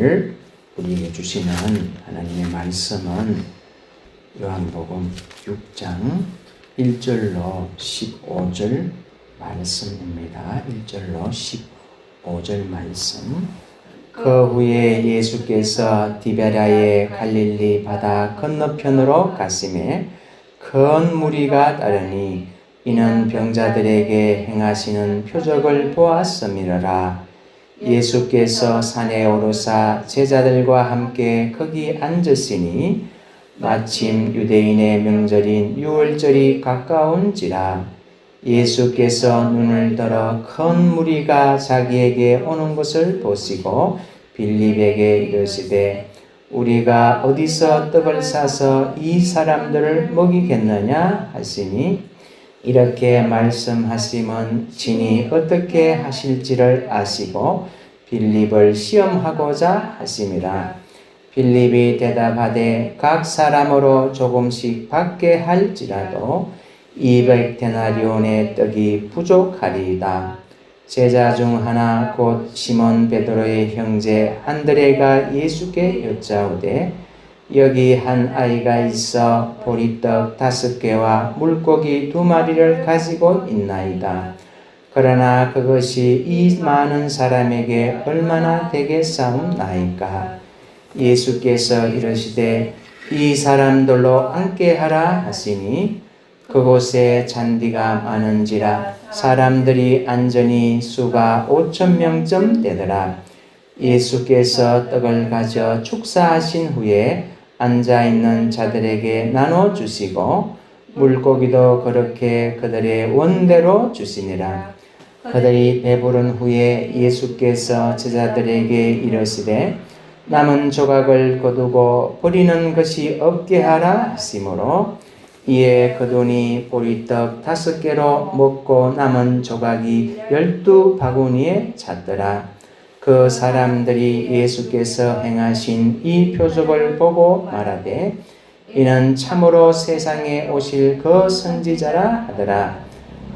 오늘 우리에게 주시는 하나님의 말씀은 요한복음 6장 1절로 15절 말씀입니다. 1절로 15절 말씀. 그 후에 예수께서 디베랴의 갈릴리 바다 건너편으로 가시매 큰 무리가 따르니 이는 병자들에게 행하시는 표적을 보았음이러라. 예수께서 산에 오르사 제자들과 함께 거기 앉으시니 마침 유대인의 명절인 유월절이 가까운지라. 예수께서 눈을 들어 큰 무리가 자기에게 오는 것을 보시고 빌립에게 이르시되 우리가 어디서 떡을 사서 이 사람들을 먹이겠느냐 하시니 이렇게 말씀하심은 진히 어떻게 하실지를 아시고 빌립을 시험하고자 하심이라. 빌립이 대답하되 각 사람으로 조금씩 받게 할지라도 200데나리온의 떡이 부족하리이다. 제자 중 하나 곧 시몬 베드로의 형제 안드레가 예수께 여짜오되 여기 한 아이가 있어 보리떡 5개와 물고기 2마리를 가지고 있나이다. 그러나 그것이 이 많은 사람에게 얼마나 되겠사옵나이까. 예수께서 이르시되 이 사람들로 앉게 하라 하시니 그곳에 잔디가 많은지라 사람들이 앉으니 수가 5,000명쯤 되더라. 예수께서 떡을 가져 축사하신 후에 앉아있는 자들에게 나눠주시고 물고기도 그렇게 그들의 원대로 주시니라. 그들이 배부른 후에 예수께서 제자들에게 이르시되 남은 조각을 거두고 버리는 것이 없게 하라 하시므로 이에 그돈이 보리떡 5개로 먹고 남은 조각이 12바구니에 찼더라. 그 사람들이 예수께서 행하신 이 표적을 보고 말하되 이는 참으로 세상에 오실 그 선지자라 하더라.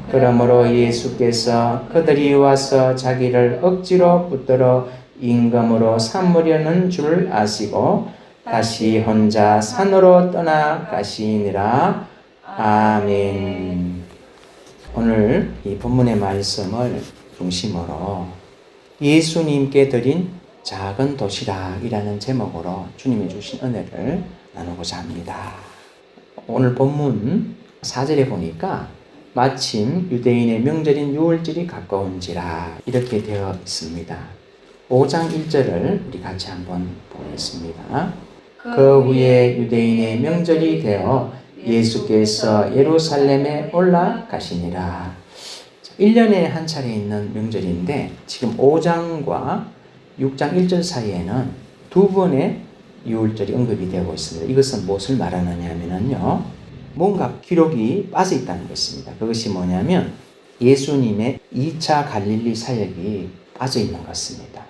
그러므로 예수께서 그들이 와서 자기를 억지로 붙들어 임금으로 삼으려는 줄 아시고 다시 혼자 산으로 떠나가시니라. 아멘. 오늘 이 본문의 말씀을 중심으로 예수님께 드린 작은 도시락이라는 제목으로 주님이 주신 은혜를 나누고자 합니다. 오늘 본문 4절에 보니까 마침 유대인의 명절인 유월절이 가까운지라 이렇게 되어 있습니다. 5장 1절을 우리 같이 한번 보겠습니다. 그 후에 유대인의 명절이 되어 예수께서 예루살렘에 올라가시니라. 1년에 한 차례 있는 명절인데 지금 5장과 6장 1절 사이에는 2번의 유월절이 언급이 되고 있습니다. 이것은 무엇을 말하느냐 하면요, 뭔가 기록이 빠져 있다는 것입니다. 그것이 뭐냐면 예수님의 2차 갈릴리 사역이 빠져 있는 것입니다.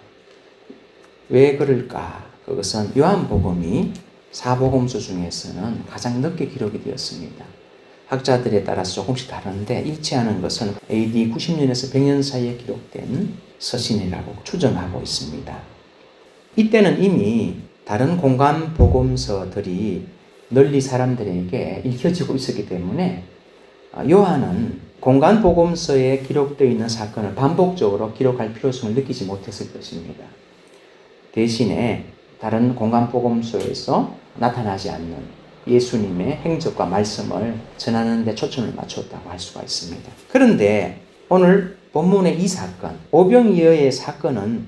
왜 그럴까? 그것은 요한복음이 4복음서 중에서는 가장 늦게 기록이 되었습니다. 학자들에 따라서 조금씩 다른데 일치하는 것은 AD 90년에서 100년 사이에 기록된 서신이라고 추정하고 있습니다. 이때는 이미 다른 공간 복음서들이 널리 사람들에게 읽혀지고 있었기 때문에 요한은 공간 복음서에 기록되어 있는 사건을 반복적으로 기록할 필요성을 느끼지 못했을 것입니다. 대신에 다른 공간 복음서에서 나타나지 않는 예수님의 행적과 말씀을 전하는 데 초점을 맞췄다고 할 수가 있습니다. 그런데 오늘 본문의 이 사건, 오병이어의 사건은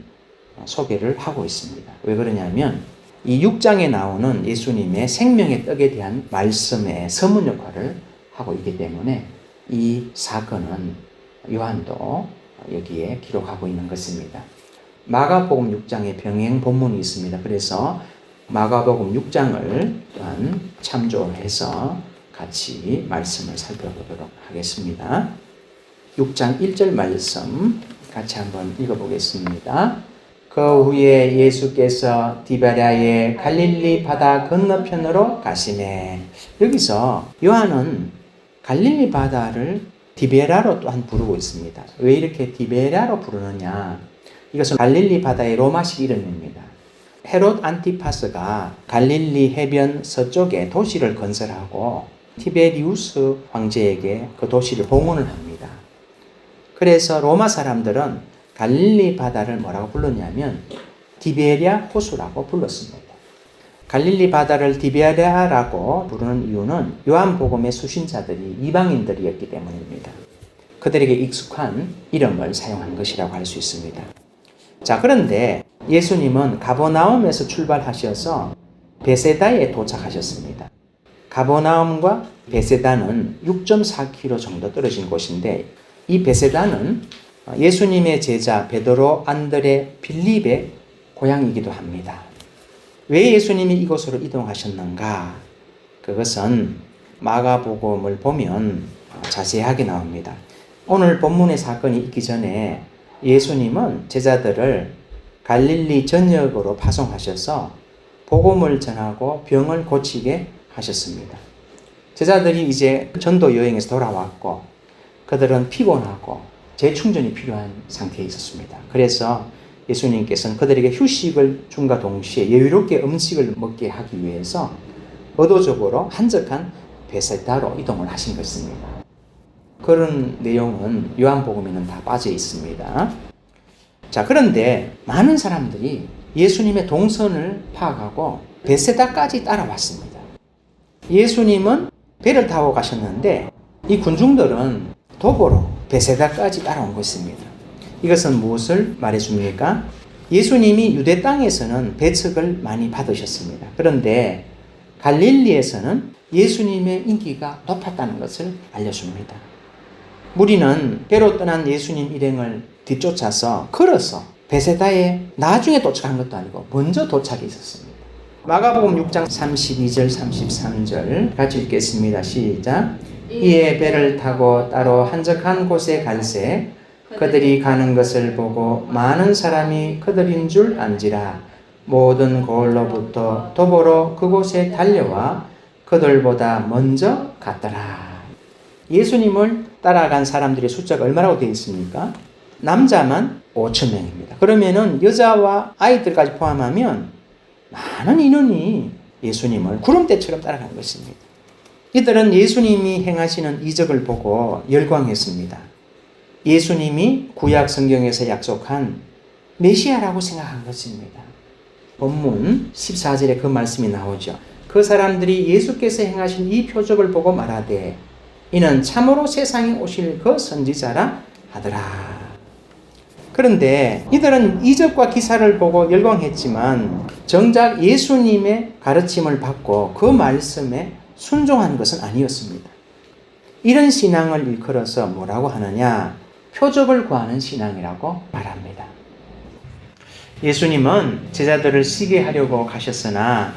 소개를 하고 있습니다. 왜 그러냐면 이 6장에 나오는 예수님의 생명의 떡에 대한 말씀의 서문 역할을 하고 있기 때문에 이 사건은 요한도 여기에 기록하고 있는 것입니다. 마가복음 6장에 병행 본문이 있습니다. 그래서 마가복음 6장을 또한 참조해서 같이 말씀을 살펴보도록 하겠습니다. 6장 1절 말씀 같이 한번 읽어보겠습니다. 그 후에 예수께서 디베랴의 갈릴리 바다 건너편으로 가시매. 여기서 요한은 갈릴리 바다를 디베랴로 또한 부르고 있습니다. 왜 이렇게 디베랴로 부르느냐? 이것은 갈릴리 바다의 로마식 이름입니다. 헤롯 안티파스가 갈릴리 해변 서쪽에 도시를 건설하고 티베리우스 황제에게 그 도시를 봉헌을 합니다. 그래서 로마 사람들은 갈릴리 바다를 뭐라고 불렀냐면 디베리아 호수라고 불렀습니다. 갈릴리 바다를 디베리아라고 부르는 이유는 요한복음의 수신자들이 이방인들이었기 때문입니다. 그들에게 익숙한 이름을 사용한 것이라고 할 수 있습니다. 자, 그런데 예수님은 가버나움에서 출발하셔서 베세다에 도착하셨습니다. 가버나움과 베세다는 6.4km 정도 떨어진 곳인데 이 베세다는 예수님의 제자 베드로, 안드레, 빌립의 고향이기도 합니다. 왜 예수님이 이곳으로 이동하셨는가? 그것은 마가복음을 보면 자세하게 나옵니다. 오늘 본문의 사건이 있기 전에 예수님은 제자들을 갈릴리 전역으로 파송하셔서 복음을 전하고 병을 고치게 하셨습니다. 제자들이 이제 전도 여행에서 돌아왔고 그들은 피곤하고 재충전이 필요한 상태에 있었습니다. 그래서 예수님께서는 그들에게 휴식을 줌과 동시에 여유롭게 음식을 먹게 하기 위해서 의도적으로 한적한 베세다로 이동을 하신 것입니다. 그런 내용은 요한복음에는 다 빠져 있습니다. 자, 그런데 많은 사람들이 예수님의 동선을 파악하고 베세다까지 따라왔습니다. 예수님은 배를 타고 가셨는데 이 군중들은 도보로 베세다까지 따라온 것입니다. 이것은 무엇을 말해줍니까? 예수님이 유대 땅에서는 배척을 많이 받으셨습니다. 그런데 갈릴리에서는 예수님의 인기가 높았다는 것을 알려줍니다. 무리는 배로 떠난 예수님 일행을 뒤쫓아서 걸어서 베세다에 나중에 도착한 것도 아니고 먼저 도착해 있었습니다. 마가복음 6장 32절 33절 같이 읽겠습니다. 시작. 이에 배를 타고 따로 한적한 곳에 갈새 그들이 가는 것을 보고 많은 사람이 그들인 줄 안지라 모든 고을로부터 도보로 그곳에 달려와 그들보다 먼저 갔더라. 예수님을 따라간 사람들의 숫자가 얼마라고 되어 있습니까? 남자만 5,000명입니다. 그러면은 여자와 아이들까지 포함하면 많은 인원이 예수님을 구름대처럼 따라간 것입니다. 이들은 예수님이 행하시는 이적을 보고 열광했습니다. 예수님이 구약 성경에서 약속한 메시아라고 생각한 것입니다. 본문 14절에 그 말씀이 나오죠. 그 사람들이 예수께서 행하신 이 표적을 보고 말하되 이는 참으로 세상에 오실 그 선지자라 하더라. 그런데 이들은 이적과 기사를 보고 열광했지만 정작 예수님의 가르침을 받고 그 말씀에 순종한 것은 아니었습니다. 이런 신앙을 일컬어서 뭐라고 하느냐? 표적을 구하는 신앙이라고 말합니다. 예수님은 제자들을 쉬게 하려고 가셨으나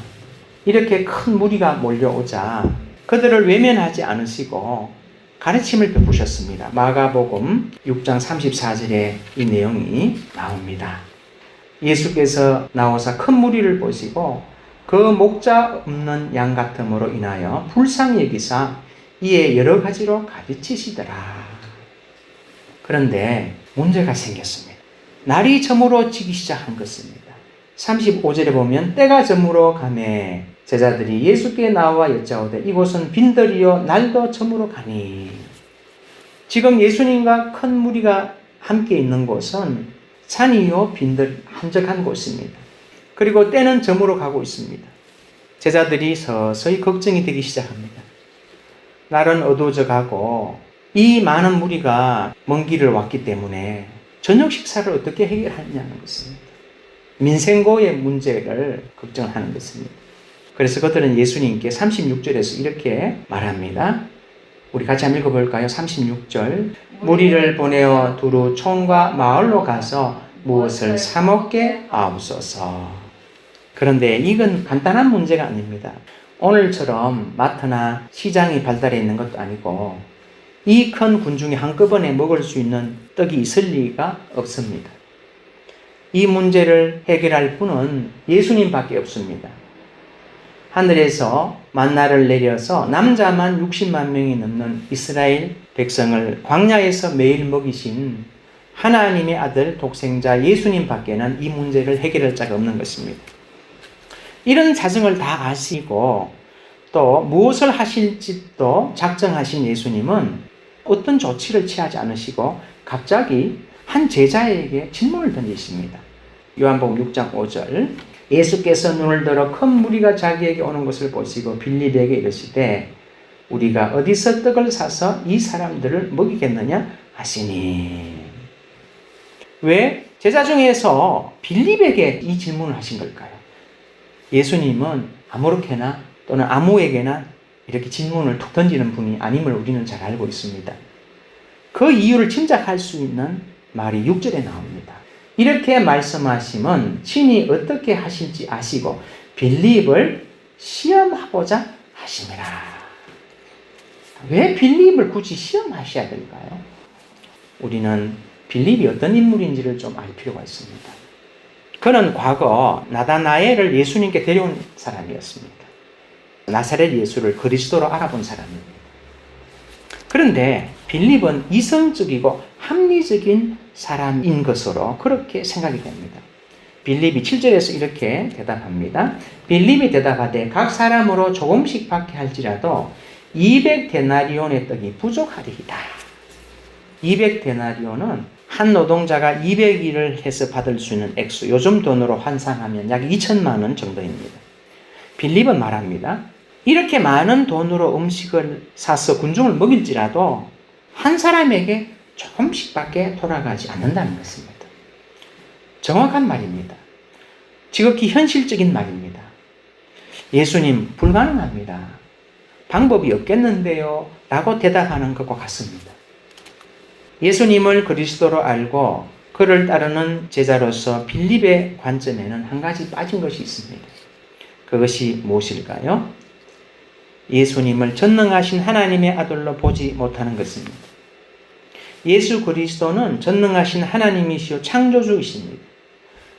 이렇게 큰 무리가 몰려오자 그들을 외면하지 않으시고 가르침을 베푸셨습니다. 마가복음 6장 34절에 이 내용이 나옵니다. 예수께서 나오사 큰 무리를 보시고 그 목자 없는 양 같음으로 인하여 불쌍히 여기사 이에 여러 가지로 가르치시더라. 그런데 문제가 생겼습니다. 날이 저물어 지기 시작한 것입니다. 35절에 보면 때가 저물어 가매 제자들이 예수께 나와 여짜오되 이곳은 빈들이요 날도 저물어 가니. 지금 예수님과 큰 무리가 함께 있는 곳은 산이요 빈들 한적한 곳입니다. 그리고 때는 저물어 가고 있습니다. 제자들이 서서히 걱정이 되기 시작합니다. 날은 어두워져 가고 이 많은 무리가 먼 길을 왔기 때문에 저녁 식사를 어떻게 해결하느냐는 것입니다. 민생고의 문제를 걱정하는 것입니다. 그래서 그들은 예수님께 36절에서 이렇게 말합니다. 우리 같이 한번 읽어볼까요? 36절. 무리를 보내어 두루 촌과 마을로 가서 무엇을 사 먹게 하옵소서. 그런데 이건 간단한 문제가 아닙니다. 오늘처럼 마트나 시장이 발달해 있는 것도 아니고 이 큰 군중이 한꺼번에 먹을 수 있는 떡이 있을 리가 없습니다. 이 문제를 해결할 분은 예수님밖에 없습니다. 하늘에서 만나를 내려서 남자만 60만 명이 넘는 이스라엘 백성을 광야에서 매일 먹이신 하나님의 아들 독생자 예수님밖에는 이 문제를 해결할 자가 없는 것입니다. 이런 사정을 다 아시고 또 무엇을 하실지도 작정하신 예수님은 어떤 조치를 취하지 않으시고 갑자기 한 제자에게 질문을 던지십니다. 요한복음 6장 5절, 예수께서 눈을 들어 큰 무리가 자기에게 오는 것을 보시고 빌립에게 이르시되 우리가 어디서 떡을 사서 이 사람들을 먹이겠느냐 하시니. 왜 제자 중에서 빌립에게 이 질문을 하신 걸까요? 예수님은 아무렇게나 또는 아무에게나 이렇게 질문을 툭 던지는 분이 아님을 우리는 잘 알고 있습니다. 그 이유를 짐작할 수 있는 말이 6절에 나옵니다. 이렇게 말씀하심은 친히 어떻게 하실지 아시고 빌립을 시험하고자 하심이라. 왜 빌립을 굳이 시험하셔야 될까요? 우리는 빌립이 어떤 인물인지를 좀 알 필요가 있습니다. 그는 과거 나다나엘을 예수님께 데려온 사람이었습니다. 나사렛 예수를 그리스도로 알아본 사람입니다. 그런데 빌립은 이성적이고 합리적인 사람인 것으로 그렇게 생각이 됩니다. 빌립이 7절에서 이렇게 대답합니다. 빌립이 대답하되 각 사람으로 조금씩 받게 할지라도 200데나리온의 떡이 부족하리이다. 200데나리온은 한 노동자가 200일을 해서 받을 수 있는 액수, 요즘 돈으로 환산하면 약 2천만 원 정도입니다. 빌립은 말합니다. 이렇게 많은 돈으로 음식을 사서 군중을 먹일지라도 한 사람에게 조금씩밖에 돌아가지 않는다는 것입니다. 정확한 말입니다. 지극히 현실적인 말입니다. 예수님, 불가능합니다. 방법이 없겠는데요? 라고 대답하는 것과 같습니다. 예수님을 그리스도로 알고 그를 따르는 제자로서 빌립의 관점에는 한 가지 빠진 것이 있습니다. 그것이 무엇일까요? 예수님을 전능하신 하나님의 아들로 보지 못하는 것입니다. 예수 그리스도는 전능하신 하나님이시요 창조주이십니다.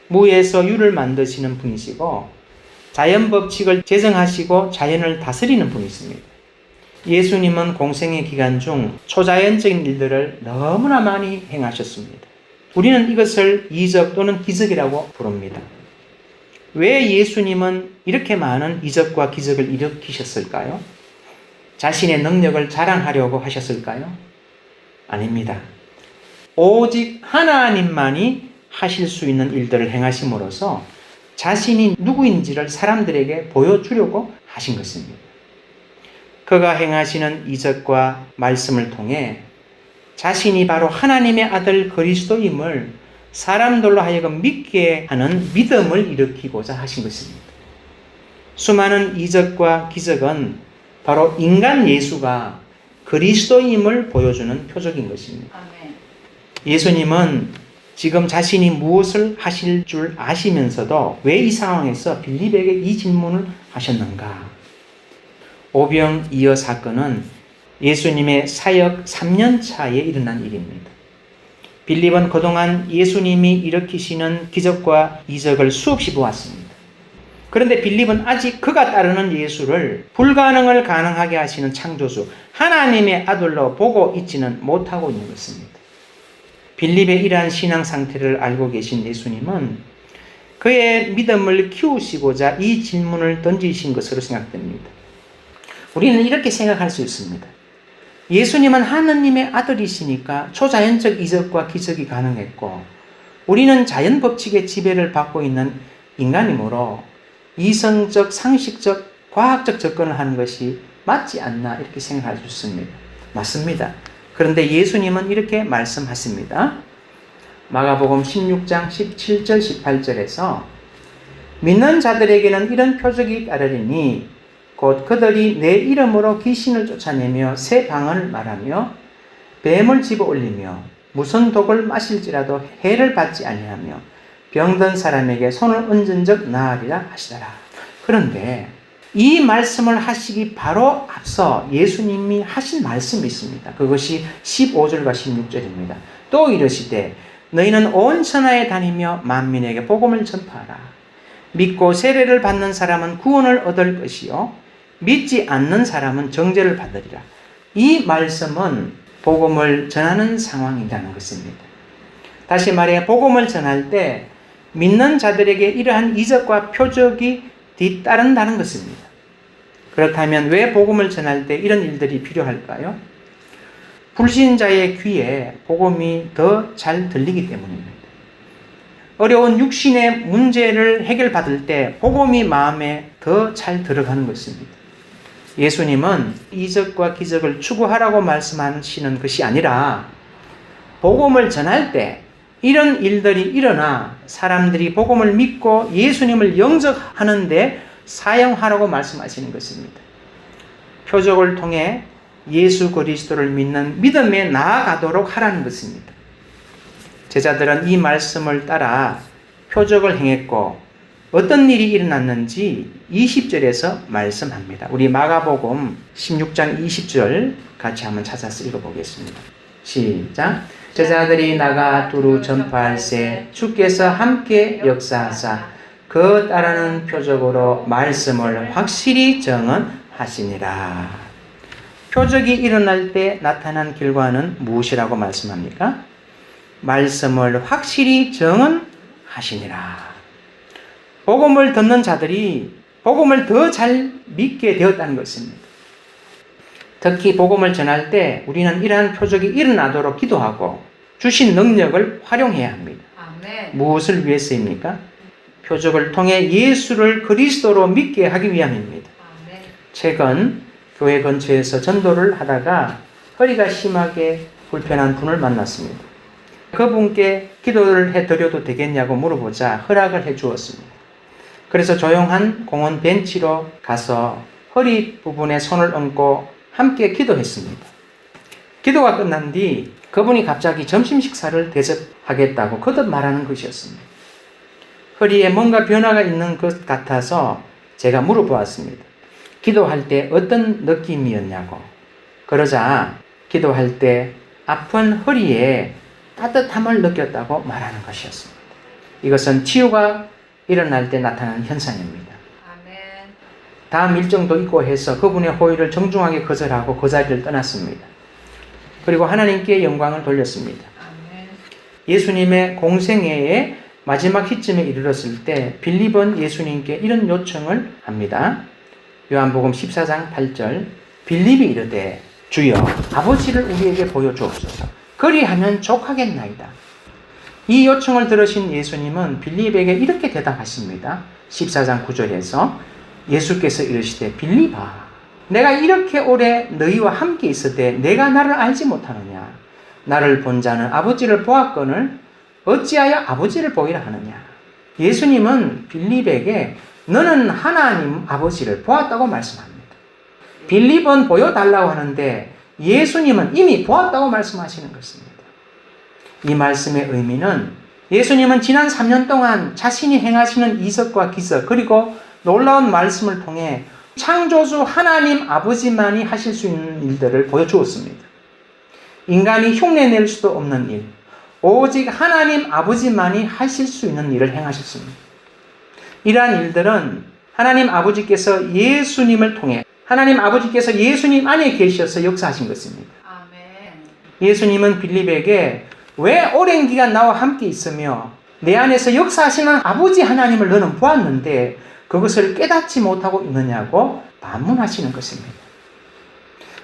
무에서 유를 만드시는 분이시고 자연 법칙을 제정하시고 자연을 다스리는 분이십니다. 예수님은 공생의 기간 중 초자연적인 일들을 너무나 많이 행하셨습니다. 우리는 이것을 이적 또는 기적이라고 부릅니다. 왜 예수님은 이렇게 많은 이적과 기적을 일으키셨을까요? 자신의 능력을 자랑하려고 하셨을까요? 아닙니다. 오직 하나님만이 하실 수 있는 일들을 행하심으로써 자신이 누구인지를 사람들에게 보여주려고 하신 것입니다. 그가 행하시는 이적과 말씀을 통해 자신이 바로 하나님의 아들 그리스도임을 사람들로 하여금 믿게 하는 믿음을 일으키고자 하신 것입니다. 수많은 이적과 기적은 바로 인간 예수가 그리스도임을 보여주는 표적인 것입니다. 아멘. 예수님은 지금 자신이 무엇을 하실 줄 아시면서도 왜 이 상황에서 빌립에게 이 질문을 하셨는가? 오병이어 사건은 예수님의 사역 3년 차에 일어난 일입니다. 빌립은 그동안 예수님이 일으키시는 기적과 이적을 수없이 보았습니다. 그런데 빌립은 아직 그가 따르는 예수를 불가능을 가능하게 하시는 창조주 하나님의 아들로 보고 있지는 못하고 있는 것입니다. 빌립의 이러한 신앙 상태를 알고 계신 예수님은 그의 믿음을 키우시고자 이 질문을 던지신 것으로 생각됩니다. 우리는 이렇게 생각할 수 있습니다. 예수님은 하느님의 아들이시니까 초자연적 이적과 기적이 가능했고 우리는 자연 법칙의 지배를 받고 있는 인간이므로 이성적, 상식적, 과학적 접근을 하는 것이 맞지 않나 이렇게 생각할 수 있습니다. 맞습니다. 그런데 예수님은 이렇게 말씀하십니다. 마가복음 16장 17절 18절에서 믿는 자들에게는 이런 표적이 따르리니 곧 그들이 내 이름으로 귀신을 쫓아내며 새 방언을 말하며 뱀을 집어 올리며 무슨 독을 마실지라도 해를 받지 아니하며 병든 사람에게 손을 얹은 적 나으리라 하시더라. 그런데 이 말씀을 하시기 바로 앞서 예수님이 하신 말씀이 있습니다. 그것이 15절과 16절입니다. 또 이르시되 너희는 온 천하에 다니며 만민에게 복음을 전파하라. 믿고 세례를 받는 사람은 구원을 얻을 것이요 믿지 않는 사람은 정죄를 받으리라. 이 말씀은 복음을 전하는 상황이라는 것입니다. 다시 말해 복음을 전할 때 믿는 자들에게 이러한 이적과 표적이 뒤따른다는 것입니다. 그렇다면 왜 복음을 전할 때 이런 일들이 필요할까요? 불신자의 귀에 복음이 더 잘 들리기 때문입니다. 어려운 육신의 문제를 해결받을 때 복음이 마음에 더 잘 들어가는 것입니다. 예수님은 이적과 기적을 추구하라고 말씀하시는 것이 아니라 복음을 전할 때 이런 일들이 일어나 사람들이 복음을 믿고 예수님을 영접하는 데 사용하라고 말씀하시는 것입니다. 표적을 통해 예수 그리스도를 믿는 믿음에 나아가도록 하라는 것입니다. 제자들은 이 말씀을 따라 표적을 행했고 어떤 일이 일어났는지 20절에서 말씀합니다. 우리 마가복음 16장 20절 같이 한번 찾아서 읽어보겠습니다. 시작. 제자들이 나가 두루 전파할세 주께서 함께 역사하사 그 따르는 표적으로 말씀을 확실히 증언하시니라. 표적이 일어날 때 나타난 결과는 무엇이라고 말씀합니까? 말씀을 확실히 증언하시니라. 복음을 듣는 자들이 복음을 더 잘 믿게 되었다는 것입니다. 특히 복음을 전할 때 우리는 이러한 표적이 일어나도록 기도하고 주신 능력을 활용해야 합니다. 아멘. 무엇을 위해서입니까? 표적을 통해 예수를 그리스도로 믿게 하기 위함입니다. 아멘. 최근 교회 근처에서 전도를 하다가 허리가 심하게 불편한 분을 만났습니다. 그분께 기도를 해드려도 되겠냐고 물어보자 허락을 해 주었습니다. 그래서 조용한 공원 벤치로 가서 허리 부분에 손을 얹고 함께 기도했습니다. 기도가 끝난 뒤 그분이 갑자기 점심 식사를 대접하겠다고 거듭 말하는 것이었습니다. 허리에 뭔가 변화가 있는 것 같아서 제가 물어보았습니다. 기도할 때 어떤 느낌이었냐고. 그러자 기도할 때 아픈 허리에 따뜻함을 느꼈다고 말하는 것이었습니다. 이것은 치유가 일어날 때 나타나는 현상입니다. 아멘. 다음 일정도 있고 해서 그분의 호의를 정중하게 거절하고 그 자리를 떠났습니다. 그리고 하나님께 영광을 돌렸습니다. 아멘. 예수님의 공생애의 마지막 시점에 이르렀을 때 빌립은 예수님께 이런 요청을 합니다. 요한복음 14장 8절 빌립이 이르되 주여 아버지를 우리에게 보여주옵소서. 그리하면 족하겠나이다. 이 요청을 들으신 예수님은 빌립에게 이렇게 대답하십니다. 14장 9절에서 예수께서 이르시되 빌립아 내가 이렇게 오래 너희와 함께 있으되 내가 나를 알지 못하느냐. 나를 본 자는 아버지를 보았거늘 어찌하여 아버지를 보이라 하느냐. 예수님은 빌립에게 너는 하나님 아버지를 보았다고 말씀합니다. 빌립은 보여달라고 하는데 예수님은 이미 보았다고 말씀하시는 것입니다. 이 말씀의 의미는 예수님은 지난 3년 동안 자신이 행하시는 이적과 기적 그리고 놀라운 말씀을 통해 창조주 하나님 아버지만이 하실 수 있는 일들을 보여주었습니다. 인간이 흉내낼 수도 없는 일, 오직 하나님 아버지만이 하실 수 있는 일을 행하셨습니다. 이러한 일들은 하나님 아버지께서 예수님을 통해 하나님 아버지께서 예수님 안에 계셔서 역사하신 것입니다. 아멘. 예수님은 빌립에게 왜 오랜 기간 나와 함께 있으며 내 안에서 역사하시는 아버지 하나님을 너는 보았는데 그것을 깨닫지 못하고 있느냐고 반문하시는 것입니다.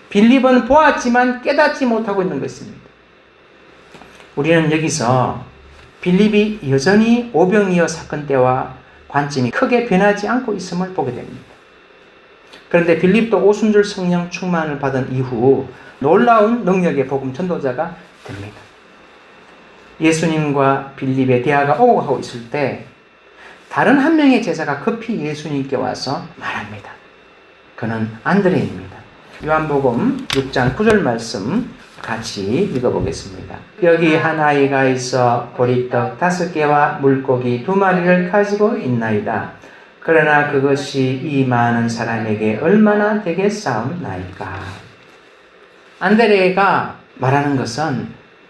빌립은 보았지만 깨닫지 못하고 있는 것입니다. 우리는 여기서 빌립이 여전히 오병이어 사건 때와 관점이 크게 변하지 않고 있음을 보게 됩니다. 그런데 빌립도 오순절 성령 충만을 받은 이후 놀라운 능력의 복음 전도자가 됩니다. 예수님과 빌립의 대화가 오고 가고 있을 때 다른 한 명의 제자가 급히 예수님께 와서 말합니다. 그는 안드레입니다. 요한복음 6장 9절 말씀 같이 읽어보겠습니다. 여기 한 아이가 있어 보리떡 5개와 물고기 2마리를 가지고 있나이다. 그러나 그것이 이 많은 사람에게 얼마나 되겠사옵나이까. 안드레가 말하는 것은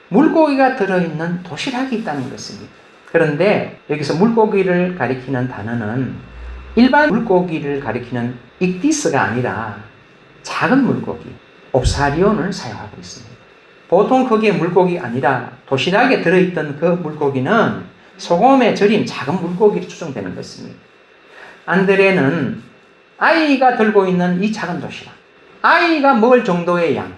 물고기가 들어있는 도시락이 있다는 것입니다. 그런데 여기서 물고기를 가리키는 단어는 일반 물고기를 가리키는 익디스가 아니라 작은 물고기, 옵사리온을 사용하고 있습니다. 보통 거기에 물고기 아니라 도시락에 들어있던 그 물고기는 소금에 절인 작은 물고기로 추정되는 것입니다. 안드레는 아이가 들고 있는 이 작은 도시락, 아이가 먹을 정도의 양,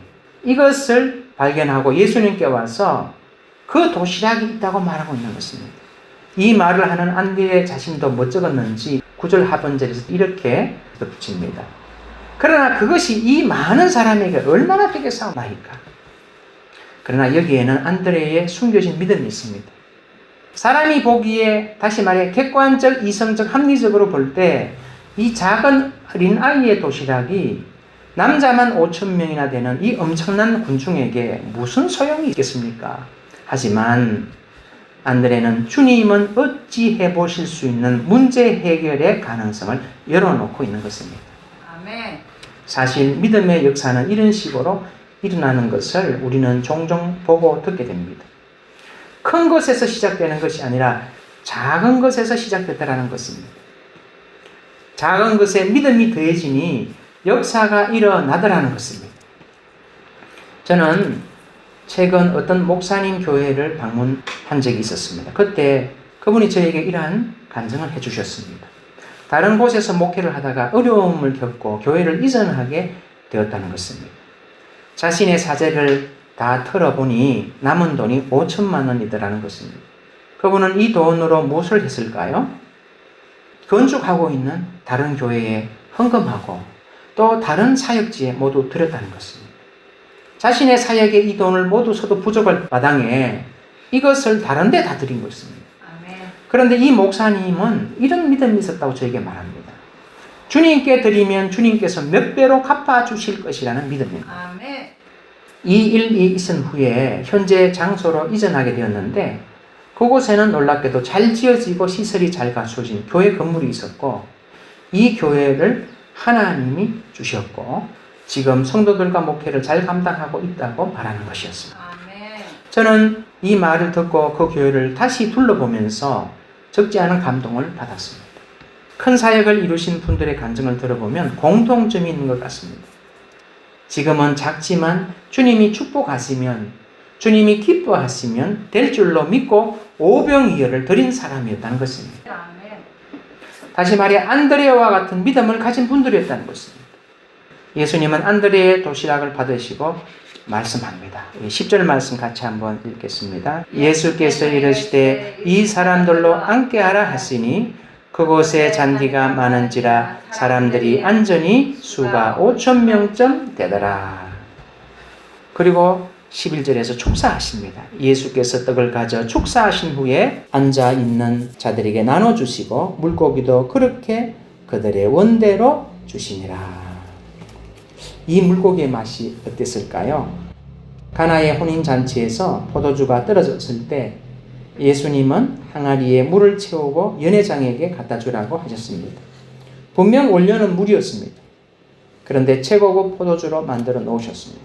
이것을 발견하고 예수님께 와서 그 도시락이 있다고 말하고 있는 것입니다. 이 말을 하는 안드레 자신도 뭐 적었는지 9절 하반절에서 이렇게 붙입니다. 그러나 그것이 이 많은 사람에게 얼마나 되겠사옵 나이까. 그러나 여기에는 안드레의 숨겨진 믿음이 있습니다. 사람이 보기에, 다시 말해 객관적, 이성적, 합리적으로 볼 때 이 작은 어린 아이의 도시락이 남자만 5,000명이나 되는 이 엄청난 군중에게 무슨 소용이 있겠습니까? 하지만 안드레는 주님은 어찌 해보실 수 있는 문제 해결의 가능성을 열어놓고 있는 것입니다. 아멘. 사실 믿음의 역사는 이런 식으로 일어나는 것을 우리는 종종 보고 듣게 됩니다. 큰 것에서 시작되는 것이 아니라 작은 것에서 시작되더라는 것입니다. 작은 것에 믿음이 더해지니 역사가 일어나더라는 것입니다. 저는 최근 어떤 목사님 교회를 방문한 적이 있었습니다. 그때 그분이 저에게 이러한 간증을 해주셨습니다. 다른 곳에서 목회를 하다가 어려움을 겪고 교회를 이전하게 되었다는 것입니다. 자신의 사재를 다 털어보니 남은 돈이 5천만 원이더라는 것입니다. 그분은 이 돈으로 무엇을 했을까요? 건축하고 있는 다른 교회에 헌금하고 또 다른 사역지에 모두 드렸다는 것입니다. 자신의 사역에 이 돈을 모두 써도 부족할 마당에 이것을 다른 데 다 드린 것입니다. 아멘. 그런데 이 목사님은 이런 믿음이 있었다고 저에게 말합니다. 주님께 드리면 주님께서 몇 배로 갚아주실 것이라는 믿음입니다. 아멘. 이 일이 있은 후에 현재 장소로 이전하게 되었는데 그곳에는 놀랍게도 잘 지어지고 시설이 잘 갖춰진 교회 건물이 있었고 이 교회를 하나님이 주셨고 지금 성도들과 목회를 잘 감당하고 있다고 말하는 것이었습니다. 아멘. 저는 이 말을 듣고 그 교회를 다시 둘러보면서 적지 않은 감동을 받았습니다. 큰 사역을 이루신 분들의 간증을 들어보면 공통점이 있는 것 같습니다. 지금은 작지만 주님이 축복하시면 주님이 기뻐하시면 될 줄로 믿고 오병이어를 드린 사람이었다는 것입니다. 아멘. 다시 말해 안드레와 같은 믿음을 가진 분들이었다는 것입니다. 예수님은 안드레의 도시락을 받으시고 말씀합니다. 10절 말씀 같이 한번 읽겠습니다. 예수께서 이르시되 이 사람들로 앉게 하라 하시니 그곳에 잔디가 많은지라 사람들이 앉으니 수가 5,000명쯤 되더라. 그리고 11절에서 축사하십니다. 예수께서 떡을 가져 축사하신 후에 앉아있는 자들에게 나눠주시고 물고기도 그렇게 그들의 원대로 주시니라. 이 물고기의 맛이 어땠을까요? 가나의 혼인잔치에서 포도주가 떨어졌을 때 예수님은 항아리에 물을 채우고 연회장에게 갖다 주라고 하셨습니다. 분명 원료는 물이었습니다. 그런데 최고급 포도주로 만들어 놓으셨습니다.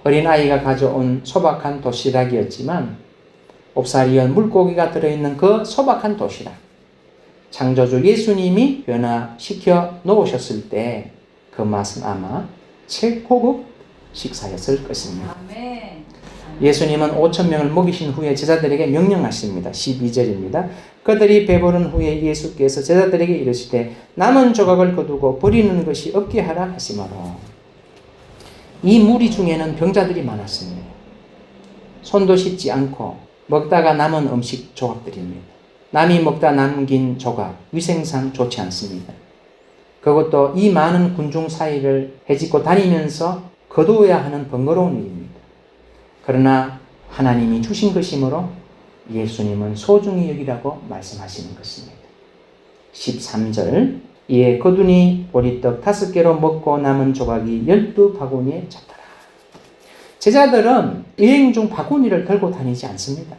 어린아이가 가져온 소박한 도시락이었지만 옵사리온 물고기가 들어있는 그 소박한 도시락, 창조주 예수님이 변화시켜 놓으셨을 때 그 맛은 아마 최고급 식사였을 것입니다. 아멘. 예수님은 5,000명을 먹이신 후에 제자들에게 명령하십니다. 12절입니다. 그들이 배부른 후에 예수께서 제자들에게 이르시되 남은 조각을 거두고 버리는 것이 없게 하라 하시므로 이 무리 중에는 병자들이 많았습니다. 손도 씻지 않고 먹다가 남은 음식 조각들입니다. 남이 먹다 남긴 조각, 위생상 좋지 않습니다. 그것도 이 많은 군중 사이를 헤집고 다니면서 거두어야 하는 번거로운 일입니다. 그러나 하나님이 주신 것이므로 예수님은 소중히 여기라고 말씀하시는 것입니다. 13절 이에 거두니 보리떡 5개로 먹고 남은 조각이 12바구니에 찼더라. 제자들은 여행 중 바구니를 들고 다니지 않습니다.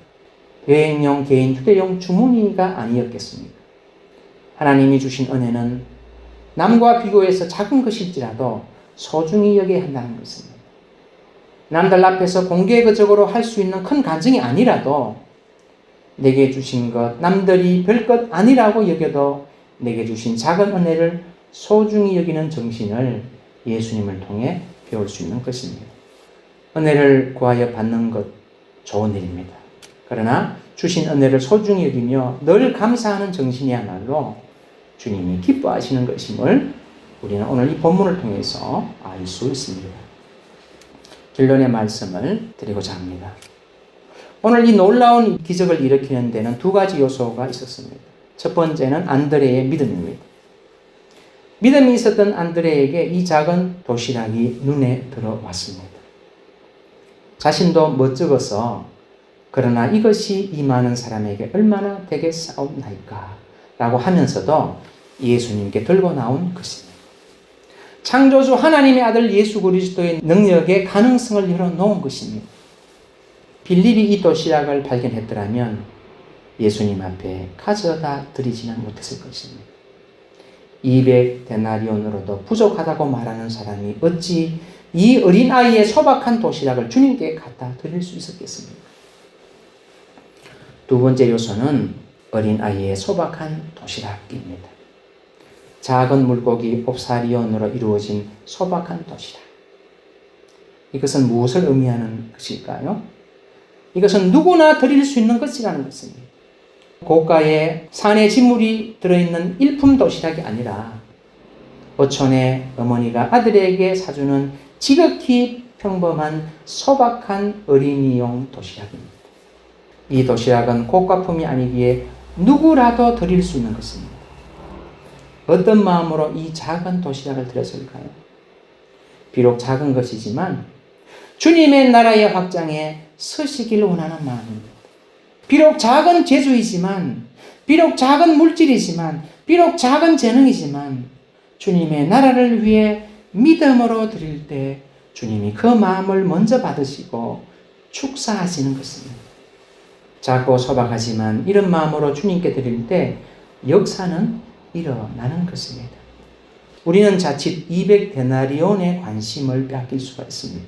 여행용 개인 휴대용 주머니가 아니었겠습니까? 하나님이 주신 은혜는 남과 비교해서 작은 것일지라도 소중히 여겨야 한다는 것입니다. 남들 앞에서 공개적으로 할 수 있는 큰 간증이 아니라도 내게 주신 것, 남들이 별것 아니라고 여겨도 내게 주신 작은 은혜를 소중히 여기는 정신을 예수님을 통해 배울 수 있는 것입니다. 은혜를 구하여 받는 것 좋은 일입니다. 그러나 주신 은혜를 소중히 여기며 늘 감사하는 정신이야말로 주님이 기뻐하시는 것임을 우리는 오늘 이 본문을 통해서 알 수 있습니다. 결론의 말씀을 드리고자 합니다. 오늘 이 놀라운 기적을 일으키는 데는 두 가지 요소가 있었습니다. 첫 번째는 안드레의 믿음입니다. 믿음이 있었던 안드레에게 이 작은 도시락이 눈에 들어왔습니다. 자신도 멋쩍어서 그러나 이것이 이 많은 사람에게 얼마나 되겠사옵나이까 라고 하면서도 예수님께 들고 나온 것입니다. 창조주 하나님의 아들 예수 그리스도의 능력의 가능성을 열어놓은 것입니다. 빌립이 이 도시락을 발견했더라면 예수님 앞에 가져다 드리지는 못했을 것입니다. 200데나리온으로도 부족하다고 말하는 사람이 어찌 이 어린아이의 소박한 도시락을 주님께 갖다 드릴 수 있었겠습니까? 두 번째 요소는 어린아이의 소박한 도시락입니다. 작은 물고기 옵사리온으로 이루어진 소박한 도시락. 이것은 무엇을 의미하는 것일까요? 이것은 누구나 드릴 수 있는 것이라는 것입니다. 고가의 산의 지물이 들어있는 일품 도시락이 아니라 어촌의 어머니가 아들에게 사주는 지극히 평범한 소박한 어린이용 도시락입니다. 이 도시락은 고가품이 아니기에 누구라도 드릴 수 있는 것입니다. 어떤 마음으로 이 작은 도시락을 드렸을까요? 비록 작은 것이지만 주님의 나라의 확장에 서시길 원하는 마음입니다. 비록 작은 재주이지만, 비록 작은 물질이지만, 비록 작은 재능이지만 주님의 나라를 위해 믿음으로 드릴 때 주님이 그 마음을 먼저 받으시고 축사하시는 것입니다. 작고 소박하지만 이런 마음으로 주님께 드릴 때 역사는 일어나는 것입니다. 우리는 자칫 200데나리온의 관심을 빼앗길 수가 있습니다.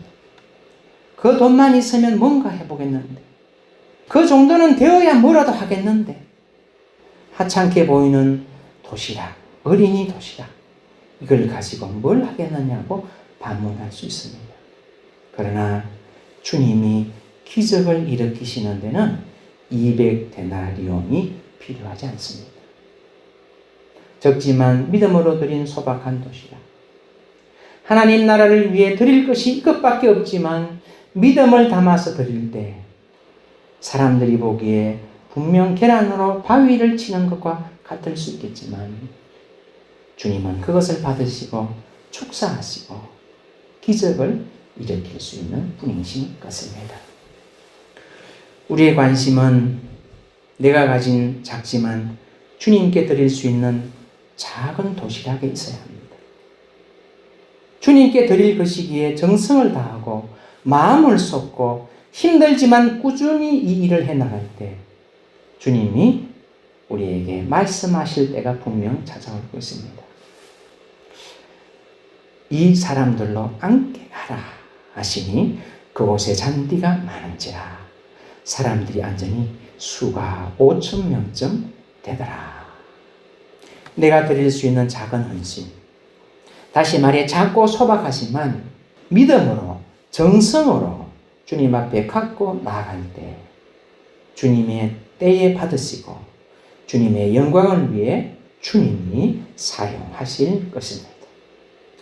그 돈만 있으면 뭔가 해보겠는데, 그 정도는 되어야 뭐라도 하겠는데, 하찮게 보이는 도시락, 어린이 도시락, 이걸 가지고 뭘 하겠느냐고 반문할 수 있습니다. 그러나 주님이 기적을 일으키시는 데는 200데나리온이 필요하지 않습니다. 적지만 믿음으로 드린 소박한 도시락. 하나님 나라를 위해 드릴 것이 이것밖에 없지만 믿음을 담아서 드릴 때 사람들이 보기에 분명 계란으로 바위를 치는 것과 같을 수 있겠지만 주님은 그것을 받으시고 축사하시고 기적을 일으킬 수 있는 분이신 것입니다. 우리의 관심은 내가 가진 작지만 주님께 드릴 수 있는 작은 도시락에 있어야 합니다. 주님께 드릴 것이기에 정성을 다하고 마음을 쏟고 힘들지만 꾸준히 이 일을 해나갈 때 주님이 우리에게 말씀하실 때가 분명 찾아올 것입니다. 이 사람들로 앉게 하라 하시니 그곳에 잔디가 많은지라 사람들이 앉으니 수가 5,000명쯤 되더라. 내가 드릴 수 있는 작은 헌신, 다시 말해 작고 소박하지만 믿음으로 정성으로 주님 앞에 갖고 나아갈 때 주님의 때에 받으시고 주님의 영광을 위해 주님이 사용하실 것입니다.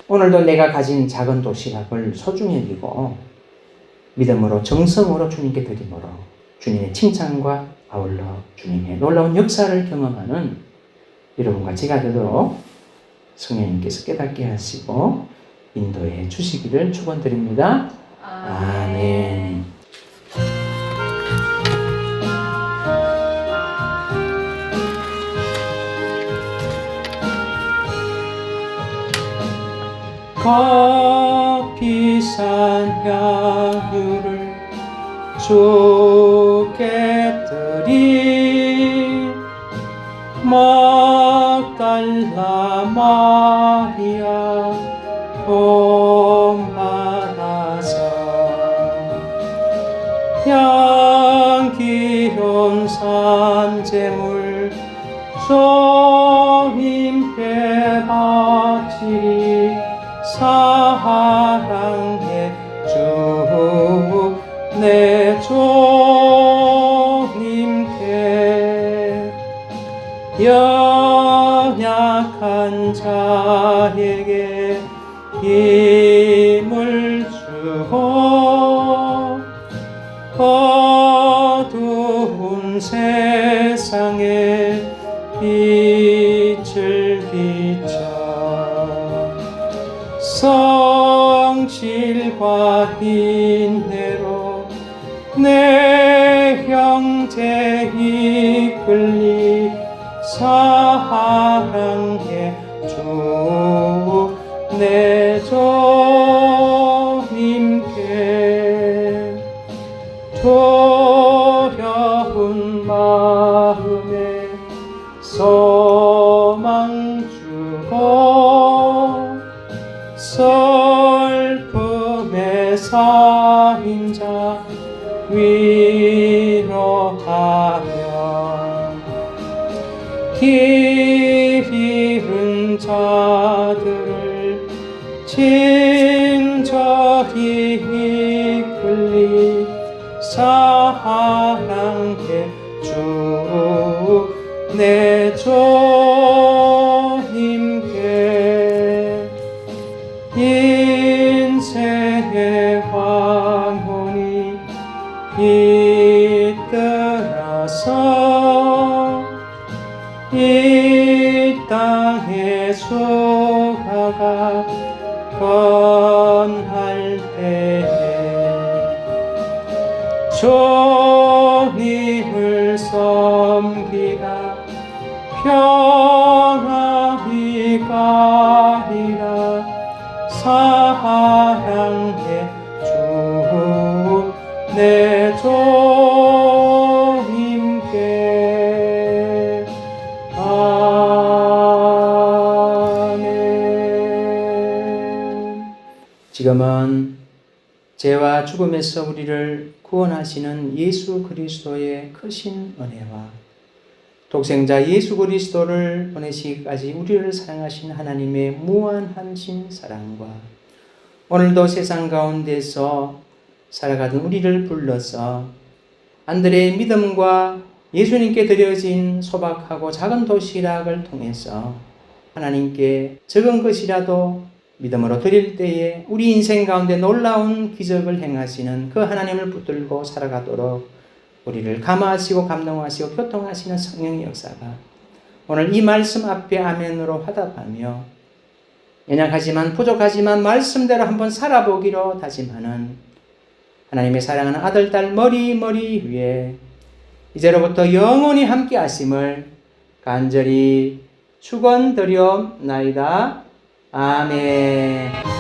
오늘도 내가 가진 작은 도시락을 소중히 여기고 믿음으로 정성으로 주님께 드림으로 주님의 칭찬과 아울러 주님의 놀라운 역사를 경험하는 여러분과 제가 되도록 성령님께서 깨닫게 하시고 인도해 주시기를 축원드립니다. 아멘. 값비싼 향유를 주께 드린 막달라 마리아 본받아서 향기로운 산재물 주님께 바치리 사랑의 주 내 주님께 연약 약한 자에게 힘을 주고 어두운 세상에 빛을 비춰 성실과 인내로 내 형제 이끌리 사랑의 주 내 주님께 조여운 마음에 소망 주고 슬픔에 쌓인 자 위로하며 길 잃은 자들을 친절히 이끌리 사랑의 주 내 주님께 인생의 황혼이 깃들어서 이 땅의 수가가 건할 때에 주님을 섬기라 평안히 가리라 사랑의 주 내 주님께 아멘. 지금은 죄와 죽음에서 우리를 구원하시는 예수 그리스도의 크신 은혜와 독생자 예수 그리스도를 보내시기까지 우리를 사랑하신 하나님의 무한하신 사랑과 오늘도 세상 가운데서 살아가던 우리를 불러서 안드레의 믿음과 예수님께 드려진 소박하고 작은 도시락을 통해서 하나님께 적은 것이라도 믿음으로 드릴 때에 우리 인생 가운데 놀라운 기적을 행하시는 그 하나님을 붙들고 살아가도록 우리를 감화하시고 감동하시고 교통하시는 성령의 역사가 오늘 이 말씀 앞에 아멘으로 화답하며 연약하지만 부족하지만 말씀대로 한번 살아보기로 다짐하는 하나님의 사랑하는 아들, 딸 머리 위에 이제로부터 영원히 함께 하심을 간절히 축원드리옵나이다. 아멘.